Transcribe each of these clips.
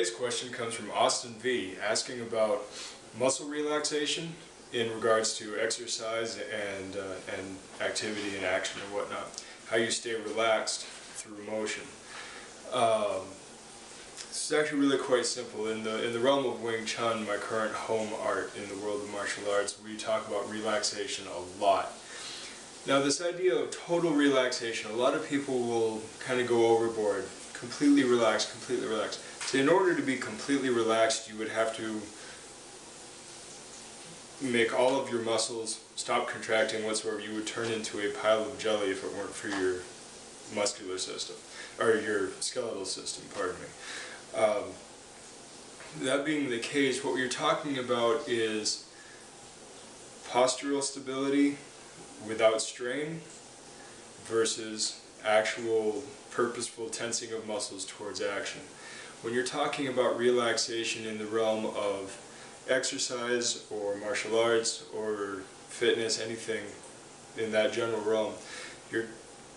Today's question comes from Austin V, asking about muscle relaxation in regards to exercise and activity and action and whatnot. How you stay relaxed through motion. This is actually really quite simple. In the realm of Wing Chun, my current home art in the world of martial arts, we talk about relaxation a lot. Now this idea of total relaxation, a lot of people will kind of go overboard. Completely relaxed, completely relaxed. So in order to be completely relaxed, you would have to make all of your muscles stop contracting whatsoever. You would turn into a pile of jelly if it weren't for your muscular system, or your skeletal system, pardon me. That being the case, what you're talking about is postural stability without strain versus actual purposeful tensing of muscles towards action. When you're talking about relaxation in the realm of exercise or martial arts or fitness, anything in that general realm, you're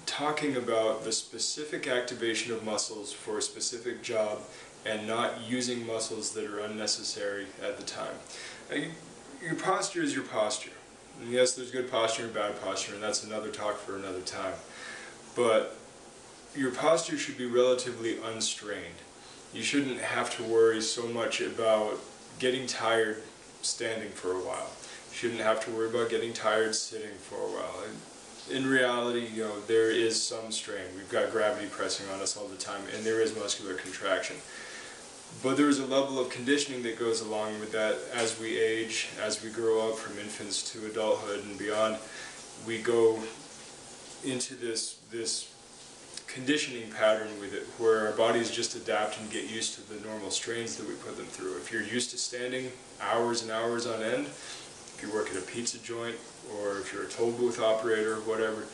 talking about the specific activation of muscles for a specific job and not using muscles that are unnecessary at the time. Your posture is your posture. And yes, there's good posture and bad posture, and that's another talk for another time. But your posture should be relatively unstrained. You shouldn't have to worry so much about getting tired standing for a while. You shouldn't have to worry about getting tired sitting for a while. In reality, there is some strain. We've got gravity pressing on us all the time, and there is muscular contraction. But there is a level of conditioning that goes along with that. As we age, as we grow up from infants to adulthood and beyond, we go into this conditioning pattern with it, where our bodies just adapt and get used to the normal strains that we put them through. If you're used to standing hours and hours on end, if you work at a pizza joint, or if you're a toll booth operator or whatever,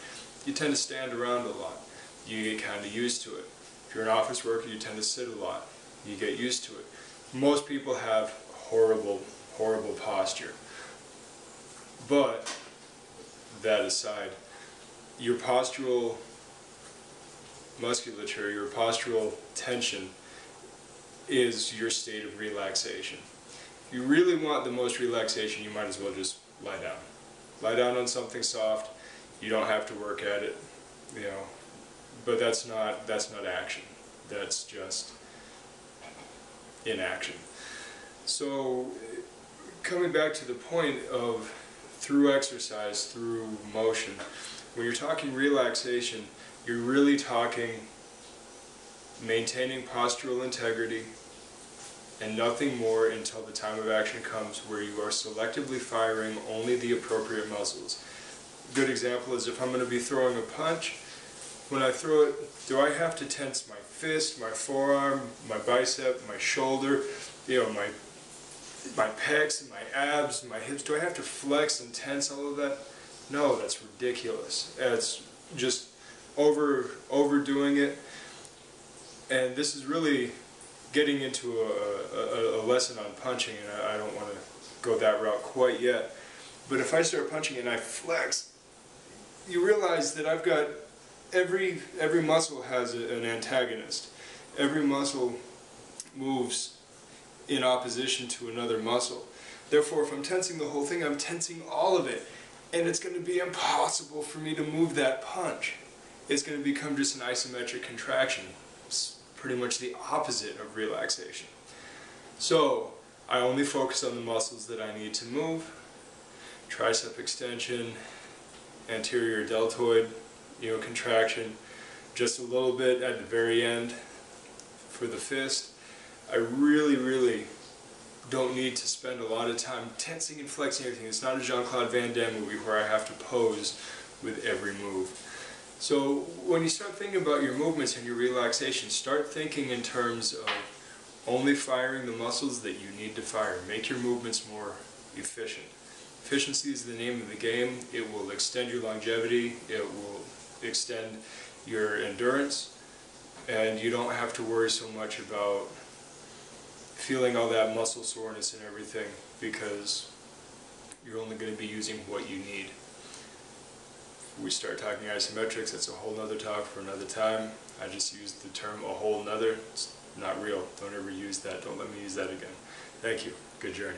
you tend to stand around a lot. You get kind of used to it. If you're an office worker, you tend to sit a lot. You get used to it. Most people have horrible, horrible posture. But, that aside, your postural musculature, your postural tension is your state of relaxation. If you really want the most relaxation, you might as well just lie down. Lie down on something soft. You don't have to work at it, but that's not action. That's just inaction. So coming back to the point of through exercise, through motion, when you're talking relaxation, you're really talking maintaining postural integrity and nothing more until the time of action comes, where you are selectively firing only the appropriate muscles. A good example is if I'm going to be throwing a punch, when I throw it, do I have to tense my fist, my forearm, my bicep, my shoulder, my pecs, my abs, my hips? Do I have to flex and tense all of that? No, that's ridiculous. It's just overdoing it. And this is really getting into a lesson on punching, and I don't want to go that route quite yet. But if I start punching and I flex, you realize that I've got every muscle has an antagonist. Every muscle moves in opposition to another muscle. Therefore, if I'm tensing the whole thing, I'm tensing all of it. And it's going to be impossible for me to move that punch. It's going to become just an isometric contraction. It's pretty much the opposite of relaxation. So, I only focus on the muscles that I need to move. Tricep extension, anterior deltoid, contraction, just a little bit at the very end for the fist. I really don't need to spend a lot of time tensing and flexing everything. It's not a Jean-Claude Van Damme movie where I have to pose with every move. So when you start thinking about your movements and your relaxation, start thinking in terms of only firing the muscles that you need to fire. Make your movements more efficient. Efficiency is the name of the game. It will extend your longevity. It will extend your endurance. And you don't have to worry so much about feeling all that muscle soreness and everything, because you're only going to be using what you need. If we start talking isometrics, that's a whole nother talk for another time. I just used the term a whole nother. It's not real. Don't ever use that. Don't let me use that again. Thank you. Good journey.